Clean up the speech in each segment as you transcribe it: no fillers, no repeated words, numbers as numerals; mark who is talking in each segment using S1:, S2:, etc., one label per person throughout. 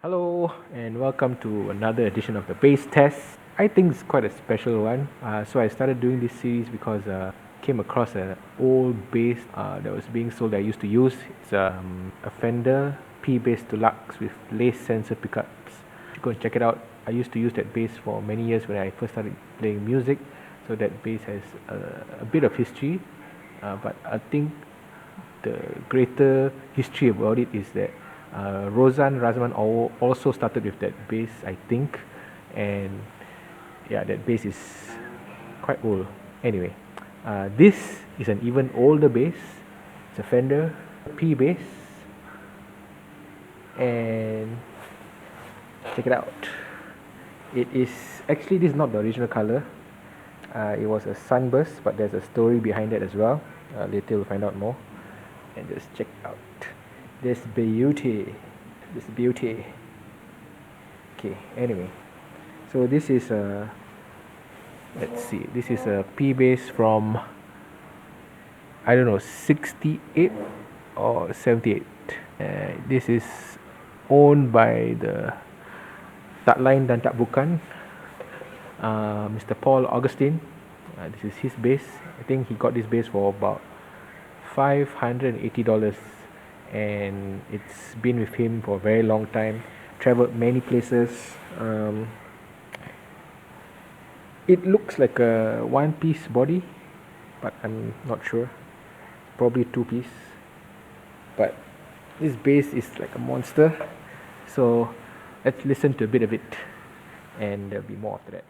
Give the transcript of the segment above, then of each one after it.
S1: Hello and welcome to another edition of the bass test. I think it's quite a special one. So I started doing this series because came across an old bass that was being sold that I used to use. It's a Fender P-Bass Deluxe with lace sensor pickups. You go and check it out. I used to use that bass for many years when I first started playing music. So that bass has a bit of history, but I think the greater history about it is that Rozan Razman also started with that bass, I think, and yeah, that bass is quite old. Anyway, this is an even older bass. It's a Fender P-Bass, and check it out. It is actually, this is not the original color. It was a sunburst, but there's a story behind it as well. Later we'll find out more. And just check out this beauty. This beauty. Okay, anyway. So this is a, let's see, this is a P-Bass from, I don't know, 68 or 78. This is owned by the Tak Lain dan Tak Bukan, Mr. Paul Augustin. This is his bass. I think he got this bass for about $580, and it's been with him for a very long time. Traveled many places. It looks like a one-piece body, but I'm not sure. Probably two-piece. But this bass is like a monster. So let's listen to a bit of it, and there'll be more after that.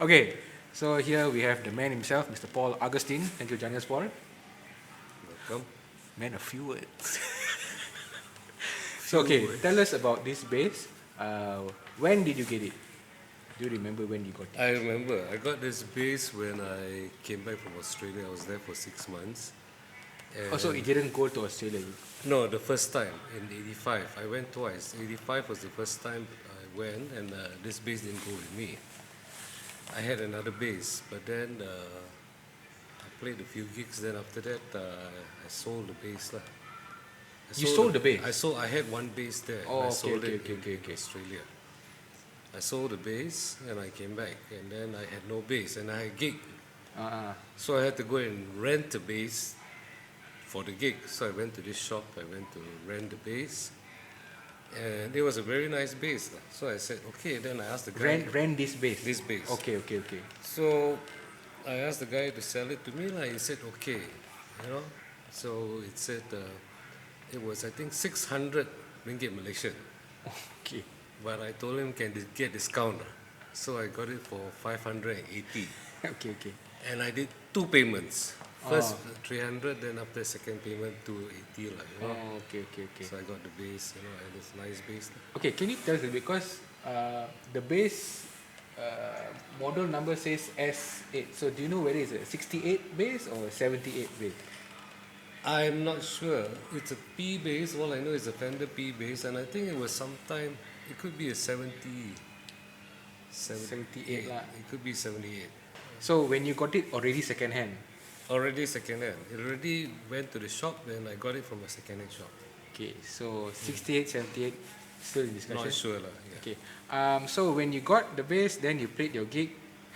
S1: Okay, so here we have the man himself, Mr. Paul Augustin. Thank you, joining us, Paul.
S2: Welcome.
S1: Man, a few words. So, okay, tell us about this bass. When did you get it? Do you remember when you got it?
S2: I remember I got this bass when I came back from Australia. I was there for 6 months. And
S1: Also, it didn't go to Australia.
S2: no, the first time in '85. I went twice. '85 was the first time I went, and this bass didn't go with me. I had another bass, but then I played a few gigs. Then after that, I sold the bass lah.
S1: You sold the bass?
S2: I had one bass there.
S1: Oh,
S2: and I
S1: okay,
S2: sold
S1: okay,
S2: it
S1: okay,
S2: in
S1: okay.
S2: Australia. I sold the bass and I came back, and then I had no bass and I had a gig. So I had to go and rent a bass for the gig. So I went to this shop, I went to rent the bass. And it was a very nice bass. So I said, okay. Then I asked the guy,
S1: Rent this bass.
S2: this bass.
S1: Okay.
S2: So I asked the guy to sell it to me. He said, okay. You know. So it said it was, I think, 600 ringgit Malaysian.
S1: Okay.
S2: But I told him, can get discount. So I got it for 580.
S1: Okay.
S2: And I did two payments. First
S1: Oh.
S2: 300, then after second payment 280 lah, you know.
S1: Oh, okay.
S2: So I got the bass, and it's nice bass.
S1: Okay, can you tell us, because the bass model number says S8. So do you know whether it's a 68 bass or a 78 bass?
S2: I'm not sure. It's a P-Bass. All I know is a Fender P-Bass, and I think it was sometime, it could be a 78
S1: lah.
S2: It could be 78.
S1: So when you got it already second hand.
S2: Already second hand. It already went to the shop, and I got it from a second hand shop.
S1: Okay, so 68, 78, still in discussion.
S2: Not sure lah. Yeah.
S1: Okay. So when you got the bass, then you played your gig.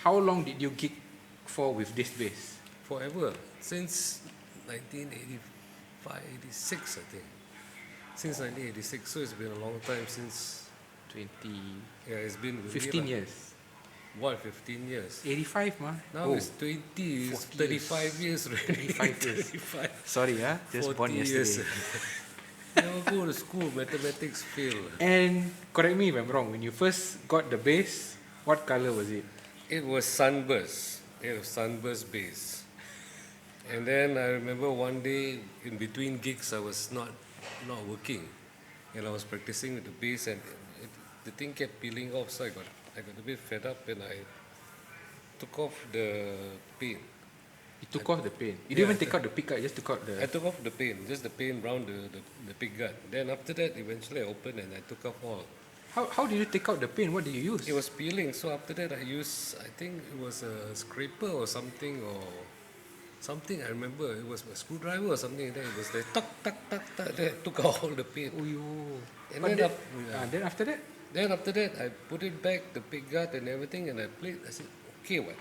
S1: How long did you gig for with this bass?
S2: Forever. Since 1985, 86, I think. Since 1986. So it's been a long time since.
S1: 20,
S2: Yeah, it's been with
S1: 15
S2: me,
S1: years.
S2: What, 15 years?
S1: 85, ma?
S2: Now it's 20, it's
S1: 40
S2: 35 years already.
S1: 35 years.
S2: 35.
S1: Sorry, just
S2: 40
S1: born yesterday.
S2: years. Never go to school, mathematics fail.
S1: And correct me if I'm wrong, when you first got the bass, what color was it?
S2: It was Sunburst. It was Sunburst bass. And then I remember one day in between gigs I was not working, and I was practicing with the bass, and the thing kept peeling off, so I got a bit fed up, and I took off the paint.
S1: You took off the paint. You
S2: Yeah.
S1: didn't even take out the pick, you just took out
S2: I
S1: the...
S2: took off the paint, just the paint around the pick guard. Then after that, eventually I opened and I took off all.
S1: How did you take out the paint? What did you use?
S2: It was peeling, so after that I used, I think it was a scraper or something, I remember. It was a screwdriver or something like that. It was like tuck, then I took out all the paint.
S1: Oh, you...
S2: And
S1: But
S2: then,
S1: then after that?
S2: then after that, I put it back, the pick guard and everything, and I played. I said, okay, what?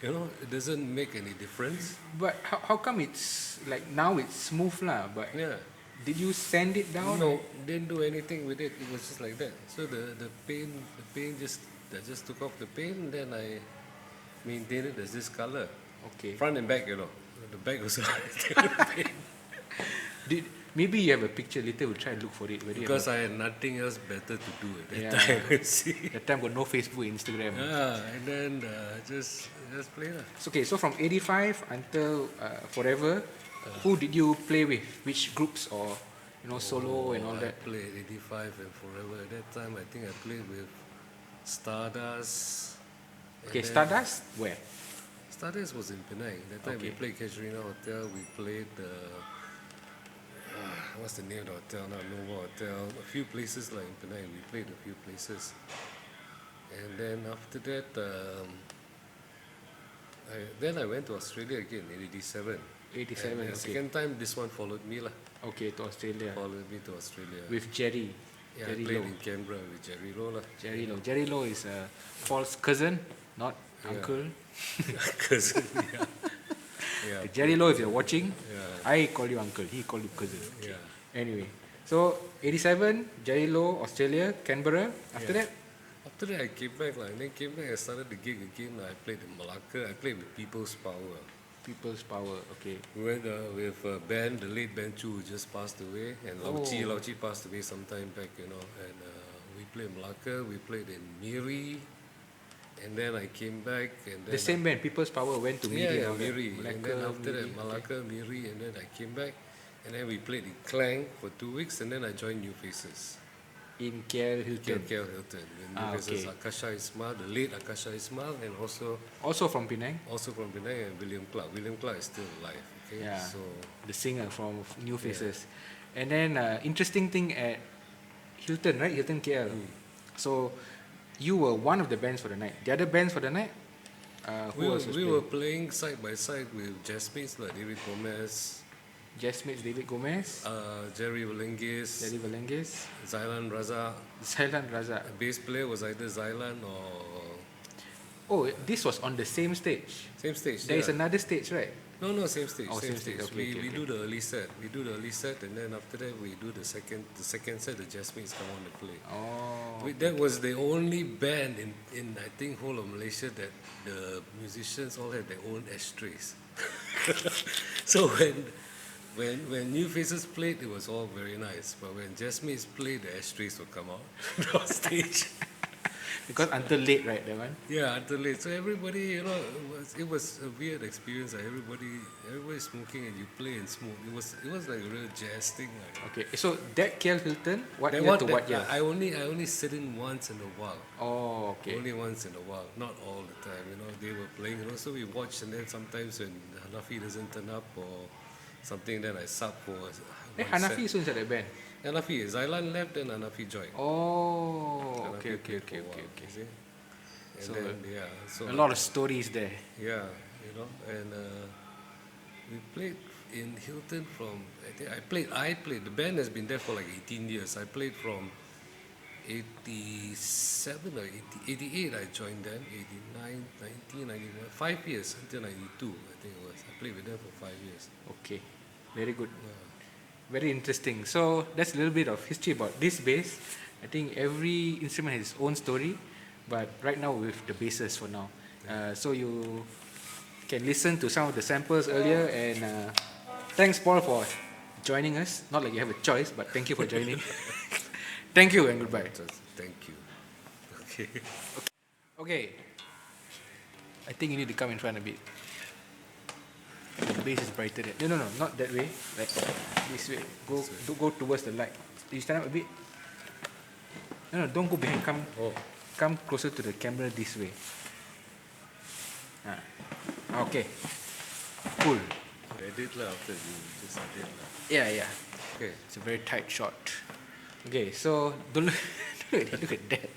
S2: You know, it doesn't make any difference.
S1: But how come it's like now it's smooth lah? But
S2: Yeah.
S1: did you sand it down?
S2: No, didn't do anything with it. It was just like that. So the paint I just took off the paint, then I maintained it as this color,
S1: Okay.
S2: front and back. You know, the back was
S1: Maybe you have a picture later. We'll try and look for it. Whether you
S2: because
S1: have
S2: I had nothing else better to do at that
S1: Yeah.
S2: time. See.
S1: that time got no Facebook, Instagram.
S2: And then just play lah.
S1: So, okay, so from 85 until forever, who did you play with? Which groups or solo and all
S2: I
S1: that?
S2: played 85 and forever. At that time, I think I played with Stardust.
S1: Okay,
S2: and then-
S1: Stardust, where?
S2: Stardust was in Penang. That time we
S1: Okay.
S2: played Casuarina Hotel. We played what's the name of the hotel now? Nova Hotel. A few places like in Penang. We played a few places. And then after that, I went to Australia again in 87.
S1: 87,
S2: And the
S1: okay.
S2: second time, this one followed me lah.
S1: Okay, to Australia.
S2: Followed me to Australia.
S1: With Jerry.
S2: Yeah,
S1: Jerry
S2: I played
S1: Low.
S2: in Canberra with Jerry Low lah.
S1: Jerry Low. Jerry Low is Paul's cousin, not
S2: Yeah.
S1: uncle.
S2: Cousin, yeah. Yeah.
S1: Jerry Low, if you're watching,
S2: Yeah.
S1: I call you uncle, he call you cousin.
S2: Yeah.
S1: Anyway, so 87, Jerry Low, Australia, Canberra. After
S2: Yeah.
S1: that,
S2: After that, I came back lah. And then came back, I started the gig again. I played in Malacca. I played with People's Power.
S1: People's Power. Okay.
S2: We went with a band, the late Ben Chu, who just passed away, and Lau Chi passed away some time back, And we played in Malacca. We played in Miri, and then I came back, and then
S1: The same band, People's Power, went to Miri.
S2: yeah,
S1: and all that.
S2: Miri, and then after that Malacca, Miri, and then I came back, and then we played in Klang for 2 weeks, and then I joined New Faces.
S1: in KL Hilton.
S2: KL Hilton. The New Faces,
S1: okay.
S2: Akasha Ismail, the late Akasha Ismail, and
S1: Also from Penang,
S2: also from Penang, and William Clark. William Clark is still alive. Okay,
S1: Yeah.
S2: so
S1: the singer from New Faces. And then interesting thing at Hilton, right? Hilton KL. So you were one of the bands for the night. The other bands for the night, who else was
S2: we
S1: playing?
S2: were playing side by side with jazzmates like David Gomez,
S1: Jazzmates David Gomez,
S2: Jerry Valengis,
S1: Jerry Valengis,
S2: Zailan Raza.
S1: Zailan Raza.
S2: The bass player was either Zailan or
S1: Oh, this was on the same stage.
S2: same stage.
S1: There is
S2: yeah.
S1: another stage, right?
S2: No, same stage.
S1: Oh,
S2: Same
S1: same stage.
S2: stage.
S1: Okay,
S2: We
S1: okay,
S2: we
S1: okay.
S2: do the early set. We do the early set, and then after that we do the second set. The jazzmates come on to play.
S1: Oh,
S2: That was the only band in I think whole of Malaysia that the musicians all had their own ashtrays. So when new faces played, it was all very nice. But when jazzmates played, the ashtrays would come out on stage.
S1: because until late, right? That one.
S2: Yeah, until late. So everybody, it was a weird experience. Like everybody smoking and you play and smoke. It was like a real jazz thing. Like.
S1: Okay. So that KL Hilton, what
S2: That
S1: year
S2: one,
S1: to what year?
S2: I only sit in once in a while.
S1: Oh, okay.
S2: Only once in a while, not all the time. They were playing. So we watch, and then sometimes when Hanafi doesn't turn up or something, then I sub for one
S1: Hanafi is inside the band.
S2: Hanafi, Zailan left, then Hanafi joined.
S1: Oh,
S2: Hanafi
S1: okay,
S2: played for a while,
S1: okay.
S2: you see. And
S1: So,
S2: then so
S1: a lot of stories there.
S2: yeah, and we played in Hilton from I played. The band has been there for like 18 years. I played from 87 or 88 I joined them, 89, 90, 91, 5 years until 92 I think it was. I played with them for 5 years.
S1: Okay, very good.
S2: Yeah.
S1: Very interesting. So that's a little bit of history about this bass. I think every instrument has its own story, but right now with the basses for now. So you can listen to some of the samples earlier, and thanks Paul for joining us. Not like you have a choice, but thank you for joining. Thank you and goodbye.
S2: Thank you. Okay.
S1: Okay. I think you need to come in front a bit. The base is brighter there. No, not that way. Like this way. Go towards the light. You stand up a bit. No, don't go behind. Come closer to the camera this way. Okay. Cool.
S2: Edit lah after you just edit lah.
S1: Yeah.
S2: Okay.
S1: It's a very tight shot. Okay, so don't look, look at that.